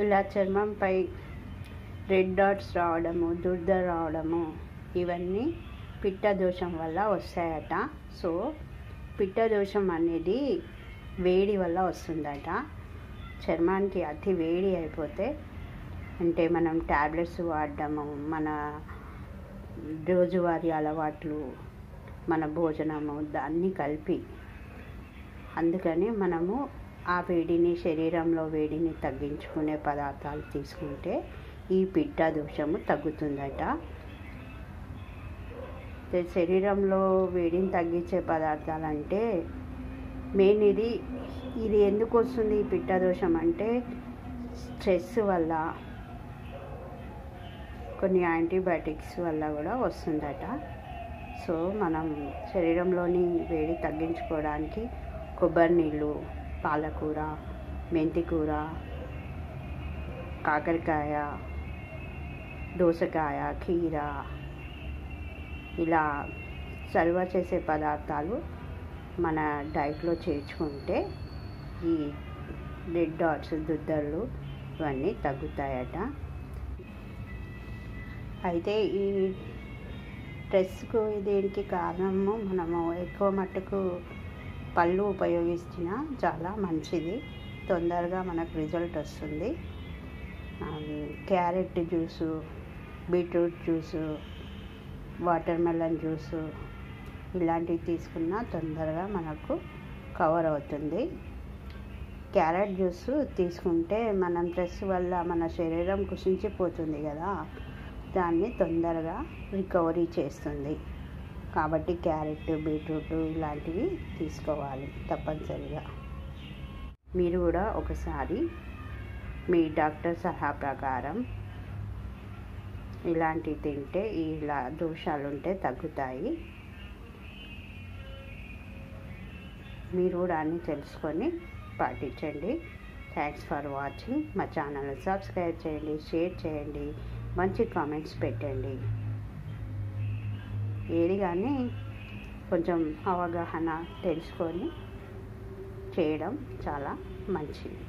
ఇలా చర్మంపై red dots రావడము, దురద రావడము ఇవన్నీ పిత్త దోషం వల్ల వస్తాయట. సో పిత్త దోషం అనేది వేడి వల్ల వస్తుందట. చర్మానికి అతి వేడి అయిపోతే, అంటే మనం ట్యాబ్లెట్స్ వాడడము, మన రోజువారీ అలవాట్లు, మన భోజనము దాన్ని కలిపి, అందుకని మనము ఆ వేడిని, శరీరంలో వేడిని తగ్గించుకునే పదార్థాలు తీసుకుంటే ఈ పిత్త దోషము తగ్గుతుందట. శరీరంలో వేడిని తగ్గించే పదార్థాలు అంటే మెయిన్ ఇది ఎందుకు వస్తుంది ఈ పిత్త దోషం అంటే స్ట్రెస్ వల్ల, కొన్ని యాంటీబయాటిక్స్ వల్ల కూడా వస్తుందట. సో మనం శరీరంలోని వేడి తగ్గించుకోవడానికి కొబ్బరి నీళ్ళు, పాలకూర, మెంతికూర, కాకరకాయ, దోసకాయ, కీర ఇలా సర్వ చేసే పదార్థాలు మన డైట్లో చేర్చుకుంటే ఈ రెడ్ డాట్స్, దుద్దలు ఇవన్నీ తగ్గుతాయట. అయితే ఈ స్ట్రెస్కు దేనికి కారణము, మనము ఎక్కువ మట్టుకు పళ్ళు ఉపయోగిస్తున్నా చాలా మంచిది, తొందరగా మనకు రిజల్ట్ వస్తుంది. Carrot juice, beetroot juice, water melon juice ఇలాంటివి తీసుకున్నా తొందరగా మనకు కవర్ అవుతుంది. క్యారెట్ జ్యూస్ తీసుకుంటే మనం స్ట్రెస్ వల్ల మన శరీరం కుషించిపోతుంది కదా, దాన్ని తొందరగా రికవరీ చేస్తుంది. కాబట్టి క్యారెట్, బీట్రూట్ ఇలాంటివి తీసుకోవాలి తప్పనిసరిగా. మీరు కూడా ఒకసారి మీ డాక్టర్ సలహా ప్రకారం ఇలాంటివి తింటే ఇలా దోషాలు ఉంటే తగ్గుతాయి. మీరు కూడా అన్నీ తెలుసుకొని పాటించండి. Thanks for watching. మా ఛానల్ని సబ్స్క్రైబ్ చేయండి, షేర్ చేయండి, మంచి కామెంట్స్ పెట్టండి. ఏది కానీ కొంచెం అవగాహన తెలుసుకొని చేయడం చాలా మంచిది.